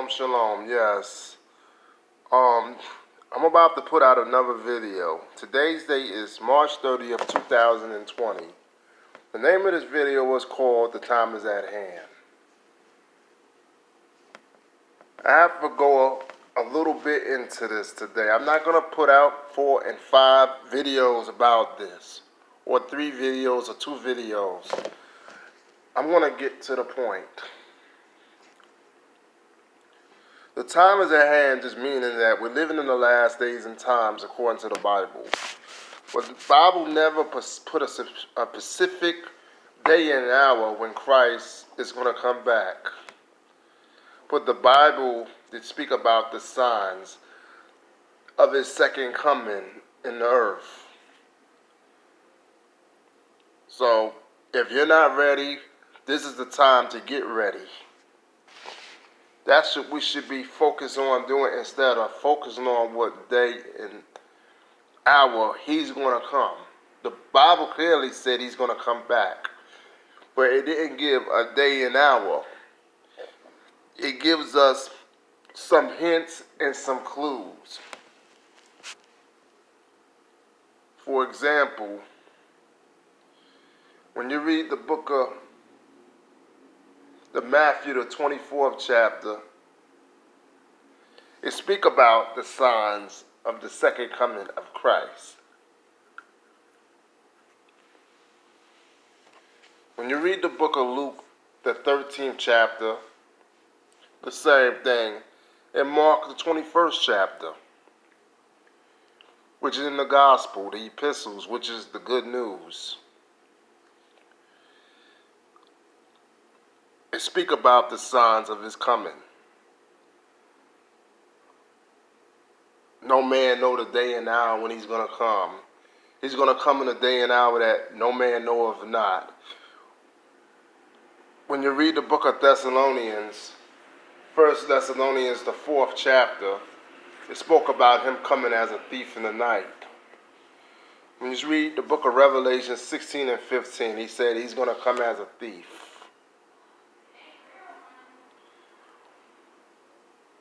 Shalom, shalom. Yes. I'm about to put out another video. Today's date is March 30th, 2020. The name of this video was called "The Time Is at Hand." I have to go a little bit into this today. I'm not going to put out 4 and 5 videos about this, or 3 videos or 2 videos. I'm going to get to the point. The time is at hand, just meaning that we're living in the last days and times according to the Bible. But the Bible never put a specific day and hour when Christ is going to come back. But the Bible did speak about the signs of his second coming in the earth. So, if you're not ready, this is the time to get ready. That's what we should be focused on doing instead of focusing on what day and hour he's going to come. The Bible clearly said he's going to come back, but it didn't give a day and hour. It gives us some hints and some clues. For example, when you read the book of Matthew, the 24th chapter, it speaks about the signs of the second coming of Christ. When you read the book of Luke, the 13th chapter, the same thing. And Mark, the 21st chapter, which is in the gospel, the epistles, which is the good news. It speak about the signs of his coming. No man know the day and hour when he's going to come. He's going to come in a day and hour that no man knoweth not. When you read the book of Thessalonians, 1 Thessalonians, the 4th chapter, it spoke about him coming as a thief in the night. When you read the book of Revelation 16 and 15, he said he's going to come as a thief.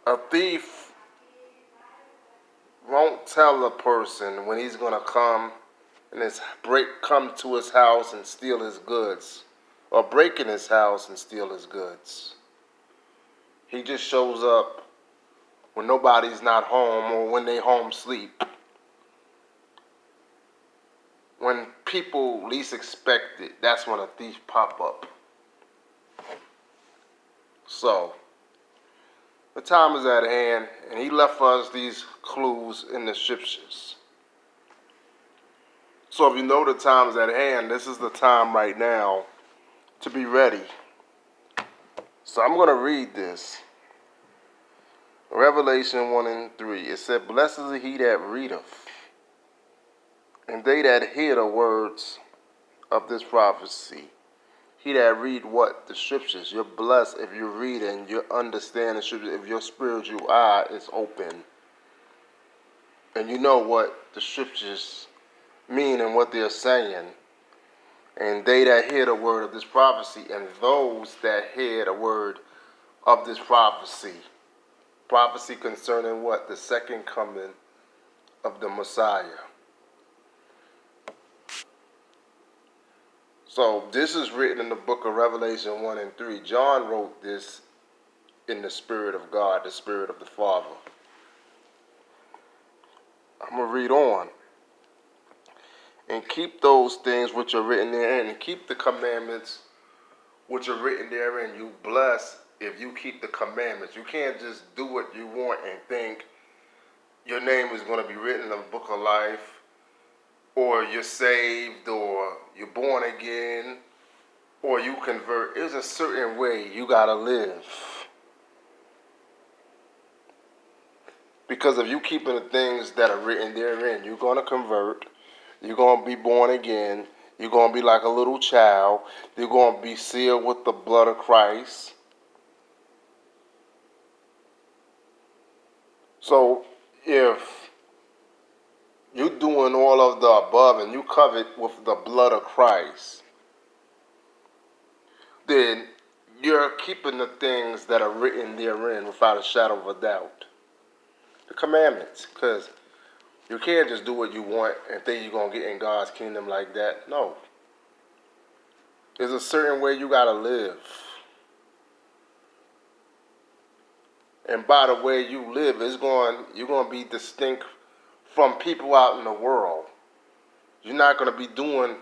A thief won't tell a person when he's going to come and come to his house and steal his goods, or break in his house and steal his goods. He just shows up when nobody's not home or when they home sleep. When people least expect it, that's when a thief pop up. So, the time is at hand, and he left us these clues in the scriptures. So if you know the time is at hand, this is the time right now to be ready. So I'm going to read this. Revelation 1 and 3. It said, "Blessed is he that readeth, and they that hear the words of this prophecy." He that read what? The scriptures. You're blessed if you read and you understand the scriptures, if your spiritual eye is open and you know what the scriptures mean and what they're saying. And they that hear the word of this prophecy, and those that hear the word of this prophecy. Prophecy concerning what? The second coming of the Messiah. So this is written in the book of Revelation 1 and 3. John wrote this in the Spirit of God, the Spirit of the Father. I'm going to read on. "And keep those things which are written therein, and keep the commandments which are written therein." You bless if you keep the commandments. You can't just do what you want and think your name is going to be written in the book of life, or you're saved, or you're born again, or you convert. There's a certain way you got to live. Because if you keeping the things that are written therein, you're going to convert. You're going to be born again. You're going to be like a little child. You're going to be sealed with the blood of Christ. So if you're doing all of the above and you covered with the blood of Christ, then you're keeping the things that are written therein without a shadow of a doubt. The commandments, because you can't just do what you want and think you're going to get in God's kingdom like that. No. There's a certain way you got to live. And by the way you live, you're going to be distinct from people out in the world. You're not going to be doing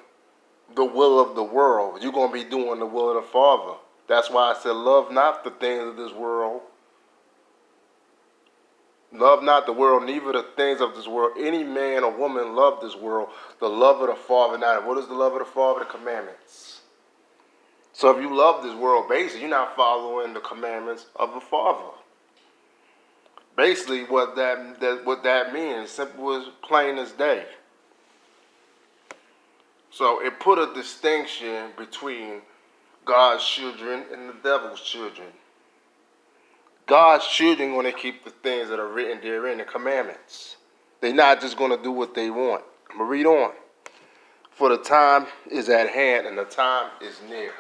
the will of the world. You're going to be doing the will of the Father. That's why I said, love not the things of this world. Love not the world, neither the things of this world. Any man or woman love this world, the love of the Father not. What is the love of the Father? The commandments. So if you love this world, basically, you're not following the commandments of the Father. Basically, what that means, simple as plain as day. So it put a distinction between God's children and the devil's children. God's children going to keep the things that are written therein, the commandments. They're not just going to do what they want. I'm going to read on. For the time is at hand and the time is near.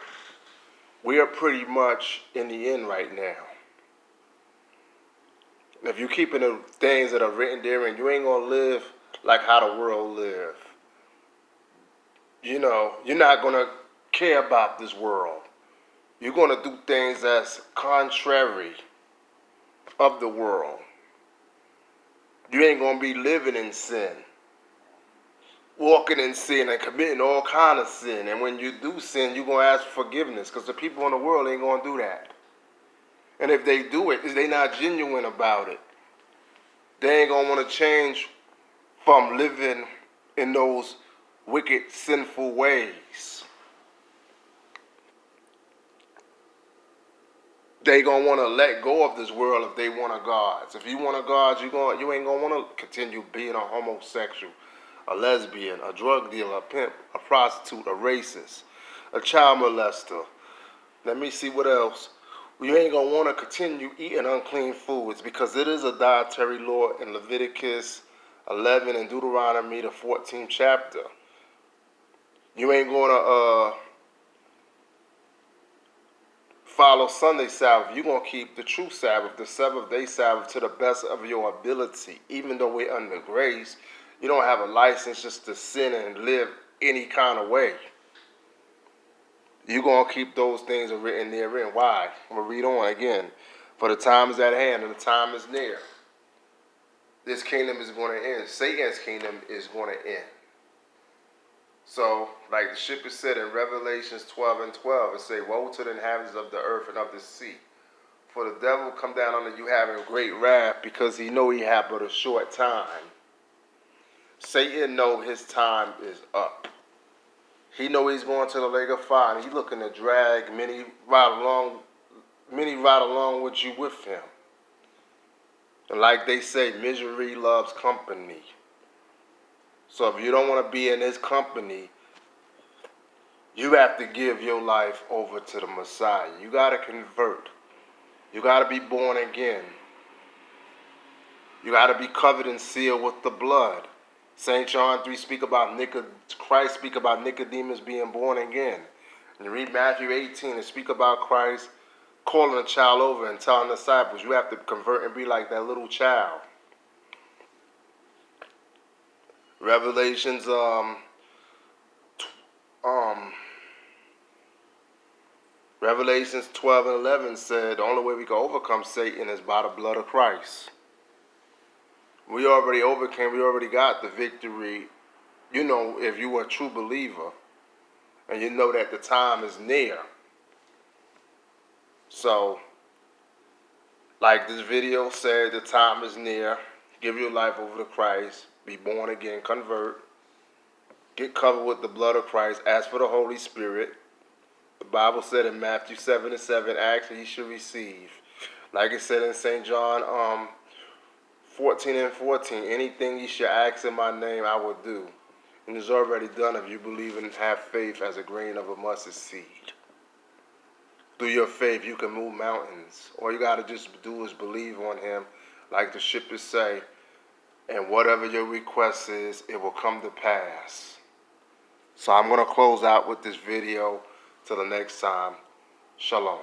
We are pretty much in the end right now. If you're keeping the things that are written therein, you ain't going to live like how the world live. You know, you're not going to care about this world. You're going to do things that's contrary of the world. You ain't going to be living in sin, walking in sin and committing all kind of sin. And when you do sin, you're going to ask for forgiveness, because the people in the world ain't going to do that. And if they do it, they're not genuine about it. They ain't going to want to change from living in those wicked, sinful ways. They going to want to let go of this world if they want a God. If you want a God, you ain't going to want to continue being a homosexual, a lesbian, a drug dealer, a pimp, a prostitute, a racist, a child molester. Let me see what else. You ain't going to want to continue eating unclean foods, because it is a dietary law in Leviticus 11 and Deuteronomy the 14th chapter. You ain't going to follow Sunday Sabbath. You're going to keep the true Sabbath, the seventh-day Sabbath, to the best of your ability. Even though we're under grace, you don't have a license just to sin and live any kind of way. You're going to keep those things written therein. Why? I'm going to read on again. For the time is at hand and the time is near. This kingdom is going to end. Satan's kingdom is going to end. So, like the ship said in Revelations 12 and 12, it say, woe to the inhabitants of the earth and of the sea. For the devil come down unto you having great wrath, because he know he have but a short time. Satan know his time is up. He know he's going to the lake of fire, and he's looking to drag many right along with you with him. And like they say, misery loves company. So if you don't want to be in his company, you have to give your life over to the Messiah. You got to convert. You got to be born again. You got to be covered and sealed with the blood. St. John 3 Christ speak about Nicodemus being born again. And you read Matthew 18 and speak about Christ calling a child over and telling the disciples, you have to convert and be like that little child. Revelations Revelations 12 and 11 said the only way we can overcome Satan is by the blood of Christ. We already overcame. We already got the victory. You know, if you are a true believer and you know that the time is near. So, like this video said, the time is near. Give your life over to Christ. Be born again. Convert. Get covered with the blood of Christ. Ask for the Holy Spirit. The Bible said in Matthew 7 and 7, ask and ye shall receive. Like it said in St. John 14 and 14, anything you shall ask in my name, I will do. And it's already done if you believe and have faith as a grain of a mustard seed. Through your faith, you can move mountains. All you got to just do is believe on him, like the shippers say. And whatever your request is, it will come to pass. So I'm going to close out with this video. Till the next time, shalom.